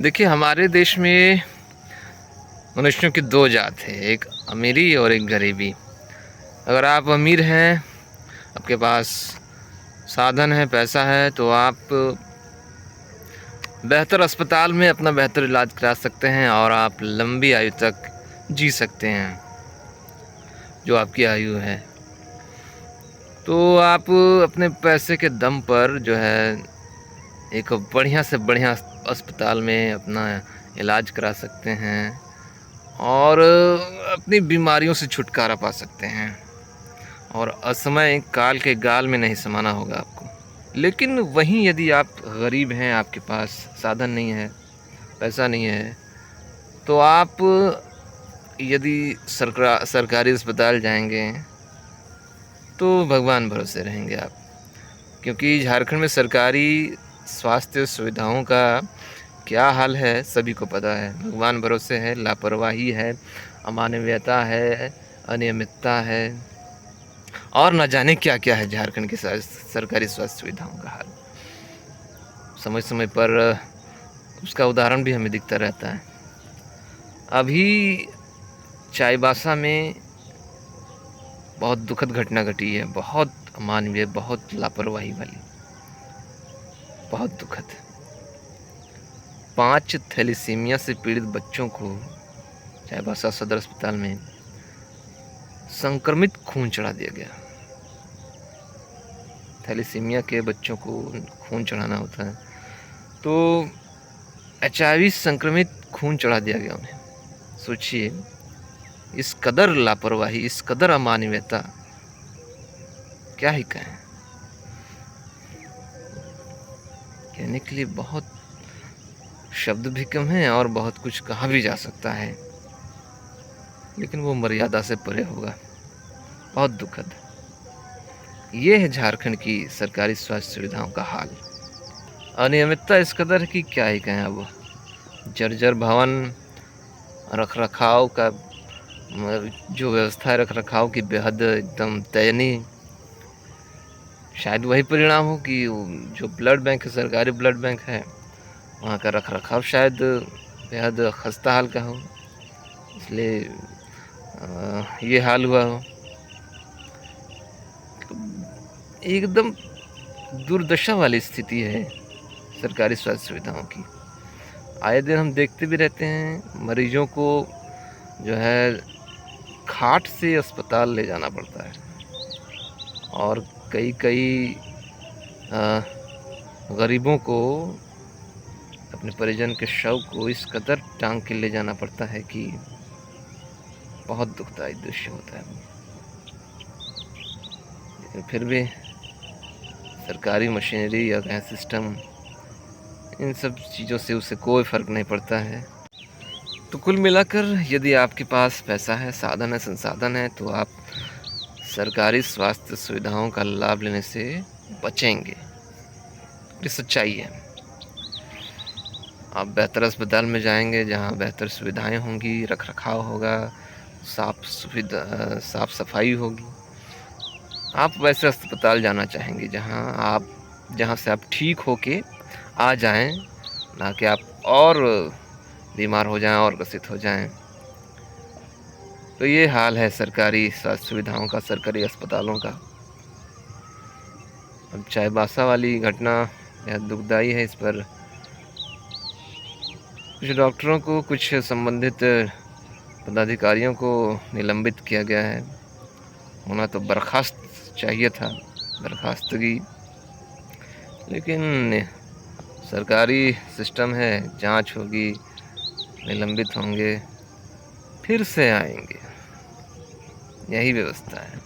देखिए, हमारे देश में मनुष्यों की 2 जात है, एक अमीरी और एक गरीबी। अगर आप अमीर हैं, आपके पास साधन है, पैसा है, तो आप बेहतर अस्पताल में अपना बेहतर इलाज करा सकते हैं और आप लंबी आयु तक जी सकते हैं, जो आपकी आयु है। तो आप अपने पैसे के दम पर जो है एक बढ़िया से बढ़िया अस्पताल में अपना इलाज करा सकते हैं और अपनी बीमारियों से छुटकारा पा सकते हैं और असमय काल के गाल में नहीं समाना होगा आपको। लेकिन वहीं यदि आप गरीब हैं, आपके पास साधन नहीं है, पैसा नहीं है, तो आप यदि सरकारी अस्पताल जाएंगे तो भगवान भरोसे रहेंगे आप, क्योंकि झारखंड में सरकारी स्वास्थ्य सुविधाओं का क्या हाल है सभी को पता है। भगवान भरोसे है, लापरवाही है, अमानवीयता है, अनियमितता है और न जाने क्या क्या है झारखंड की सरकारी स्वास्थ्य सुविधाओं का हाल। समय समय पर उसका उदाहरण भी हमें दिखता रहता है। अभी चाईबासा में बहुत दुखद घटना घटी है, बहुत अमानवीय, बहुत लापरवाही वाली, बहुत दुखद। 5 थैलीसीमिया से पीड़ित बच्चों को चाईबासा सदर अस्पताल में संक्रमित खून चढ़ा दिया गया। थैलीसीमिया के बच्चों को खून चढ़ाना होता है, तो HIV संक्रमित खून चढ़ा दिया गया उन्हें। सोचिए, इस कदर लापरवाही, इस कदर अमानवीयता, क्या ही कहें। कहने के लिए बहुत शब्द भी कम है और बहुत कुछ कहा भी जा सकता है, लेकिन वो मर्यादा से परे होगा। बहुत दुखद। ये है झारखंड की सरकारी स्वास्थ्य सुविधाओं का हाल। अनियमितता इस कदर है कि क्या ही कहें। अब जर्जर भवन, रख रखाव का जो व्यवस्था है, रख रखाव की बेहद एकदम दयनीय। शायद वही परिणाम हो कि जो ब्लड बैंक है, सरकारी ब्लड बैंक है, वहाँ का रख रखाव शायद बेहद खस्ता हाल का हो, इसलिए ये हाल हुआ हो। एकदम दुर्दशा वाली स्थिति है सरकारी स्वास्थ्य सुविधाओं की। आए दिन हम देखते भी रहते हैं, मरीजों को जो है खाट से अस्पताल ले जाना पड़ता है और कई गरीबों को अपने परिजन के शव को इस कदर टांग के ले जाना पड़ता है कि बहुत दुखदायी दृश्य होता है। लेकिन फिर भी सरकारी मशीनरी या गैस सिस्टम, इन सब चीज़ों से उसे कोई फ़र्क नहीं पड़ता है। तो कुल मिलाकर यदि आपके पास पैसा है, साधन है, संसाधन है, तो आप सरकारी स्वास्थ्य सुविधाओं का लाभ लेने से बचेंगे। ये सच्चाई है। आप बेहतर अस्पताल में जाएंगे जहाँ बेहतर सुविधाएं होंगी, रख रखाव होगा, साफ सफाई होगी। आप वैसे अस्पताल जाना चाहेंगे जहाँ से आप ठीक होके आ जाएं, ना कि आप और बीमार हो जाएं और ग्रसित हो जाएं। तो ये हाल है सरकारी स्वास्थ्य सुविधाओं का, सरकारी अस्पतालों का। अब चाईबासा वाली घटना बेहद दुखदाई है। इस पर कुछ डॉक्टरों को, कुछ संबंधित पदाधिकारियों को निलंबित किया गया है। होना तो बर्खास्त चाहिए था, बर्खास्तगी, लेकिन सरकारी सिस्टम है, जांच होगी, निलंबित होंगे, फिर से आएंगे, यही व्यवस्था है।